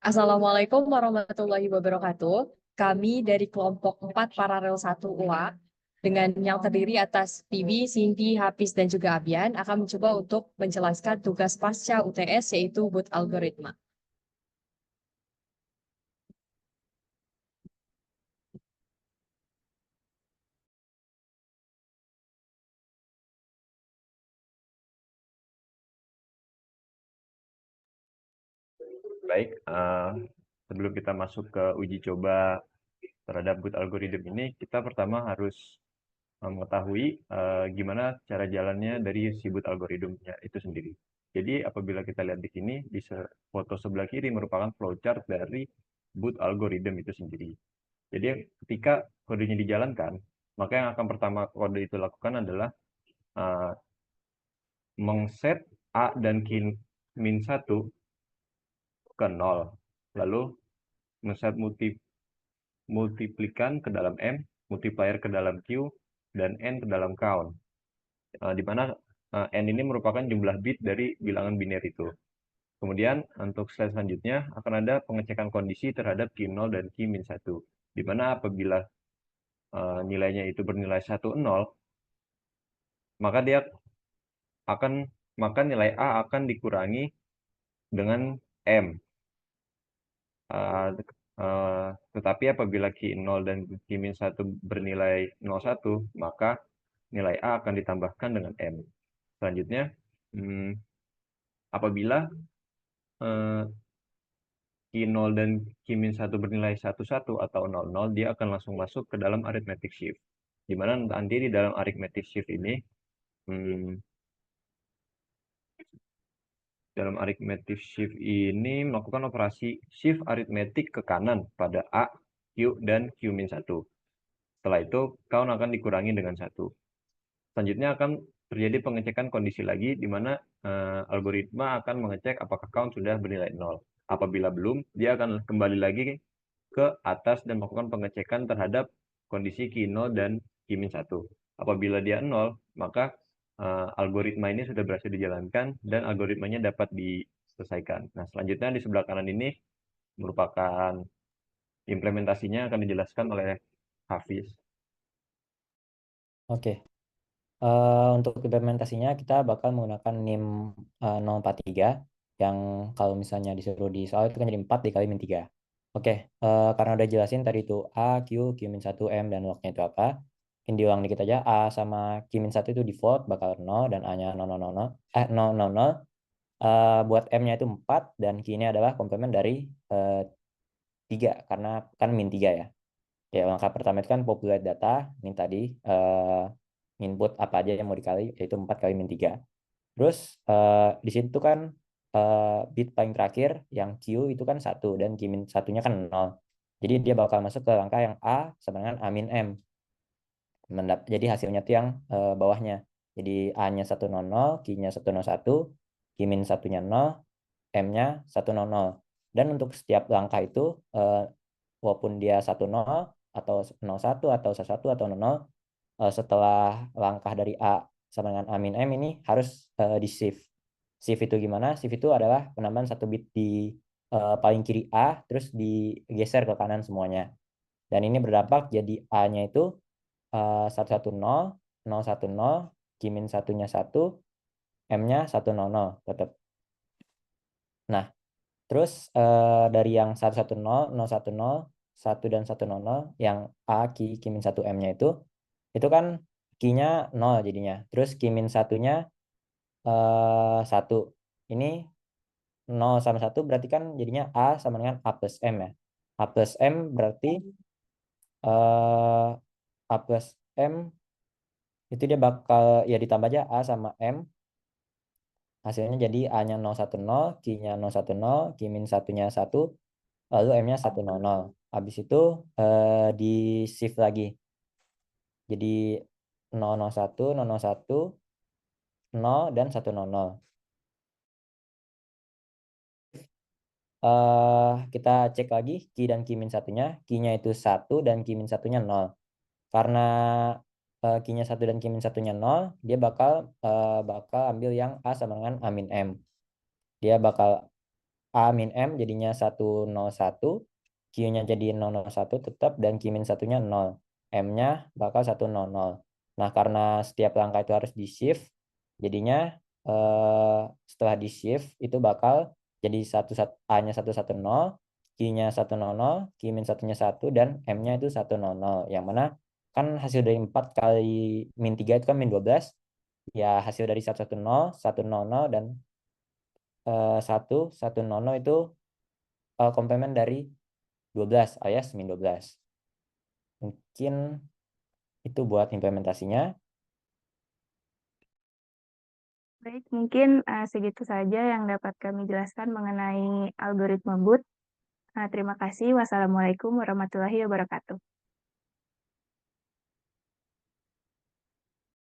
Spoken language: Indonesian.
Assalamualaikum warahmatullahi wabarakatuh. Kami dari kelompok 4 Paralel 1 UA dengan yang terdiri atas Bibi, Cindy, Hafiz, dan juga Abian akan mencoba untuk menjelaskan tugas pasca UTS yaitu Boot Algoritma. Baik, sebelum kita masuk ke uji coba terhadap good algorithm ini, kita pertama harus mengetahui gimana cara jalannya dari si boot algorithmnya itu sendiri. Jadi apabila kita lihat di sini, di foto sebelah kiri merupakan flowchart dari boot algorithm itu sendiri. Jadi ketika kodenya dijalankan, maka yang akan pertama kode itu lakukan adalah uh, mengset A dan min 1 ke 0. Lalu men-set multiplikan ke dalam M, multiplier ke dalam Q, dan N ke dalam count. Di mana N ini merupakan jumlah bit dari bilangan biner itu. Kemudian untuk slide selanjutnya akan ada pengecekan kondisi terhadap Q0 dan Q-1. Di mana apabila nilainya itu bernilai 1, 0, maka dia akan maka nilai A akan dikurangi dengan M. Tetapi apabila Q0 dan Q-1 bernilai 0,1, maka nilai A akan ditambahkan dengan M. Selanjutnya, apabila Q0 dan Q-1 bernilai 1,1 atau 0,0, dia akan langsung masuk ke dalam arithmetic shift. Di mana nanti di dalam arithmetic shift ini, melakukan operasi shift aritmetik ke kanan pada A, Q, dan Q-1. Setelah itu, count akan dikurangi dengan 1. Selanjutnya akan terjadi pengecekan kondisi lagi, di mana algoritma akan mengecek apakah count sudah bernilai 0. Apabila belum, dia akan kembali lagi ke atas dan melakukan pengecekan terhadap kondisi Q0 dan Q-1. Apabila dia 0, maka algoritma ini sudah berhasil dijalankan dan algoritmanya dapat diselesaikan. Nah, selanjutnya di sebelah kanan ini merupakan implementasinya akan dijelaskan oleh Hafiz. Oke, untuk implementasinya kita bakal menggunakan NIM 043 yang kalau misalnya disuruh di soal itu kan jadi 4 dikali min 3. Oke, karena udah jelasin tadi itu A, Q, Q-1, M, dan log-nya itu apa. Mungkin diulang dikit aja, A sama Q-1 itu default bakal 0 dan A-nya 000, 000. Buat M-nya itu 4 dan Q-nya adalah komplement dari 3 karena kan min 3 ya. Ya, langkah pertama itu kan populate data, min tadi, input apa aja yang mau dikali, yaitu 4 kali min 3. Terus di situ kan bit paling terakhir yang Q itu kan 1 dan Q min satunya kan 0. Jadi dia bakal masuk ke langkah yang A sama dengan A min M. Jadi hasilnya tuh yang bawahnya. Jadi A-nya 100, Q-nya 101, Q min satunya 0, M-nya 100. Dan untuk setiap langkah itu walaupun dia 10 atau 01 atau 11 atau 00, setelah langkah dari A sama dengan A min M ini harus di shift. Shift itu gimana? Shift itu adalah penambahan satu bit di paling kiri A terus digeser ke kanan semuanya. Dan ini berdampak jadi A-nya itu 110, 010, Q min satunya 1, M-nya 100 tetap. Nah, terus dari yang 110, 010, 1 dan 100 yang A, Q min 1 M-nya itu kan Q-nya 0 jadinya. Terus Q min satunya 1. Ini 0 sama 1 berarti kan jadinya A sama dengan A plus M ya. A plus M berarti A plus M itu dia bakal ya ditambah aja A sama M. Hasilnya jadi A-nya 010, Q-nya 010, Q min satunya 1, lalu M-nya 100. Habis itu di shift lagi. Jadi 001, 001, 0 dan 100. Kita cek lagi Q dan Q min satunya. Q-nya itu 1 dan Q min satunya 0. Karena Q-nya 1 dan Q min satunya 0, dia bakal ambil yang A sama dengan A min M. Dia bakal A min M jadinya 101, Q-nya jadi 001 tetap, dan Q min 1-nya 0. M-nya bakal 100. Nah, karena setiap langkah itu harus di shift, jadinya setelah di shift itu bakal jadi A-nya 110, Q-nya 100, Q min 1-nya 1, dan M-nya itu 100. Yang mana kan hasil dari 4 kali min 3 itu kan min 12. Ya, hasil dari 110, 100, dan 100 itu komplement dari 12 alias min 12. Mungkin itu buat implementasinya. Baik, mungkin segitu saja yang dapat kami jelaskan mengenai algoritma BOOT. Terima kasih. Wassalamualaikum warahmatullahi wabarakatuh.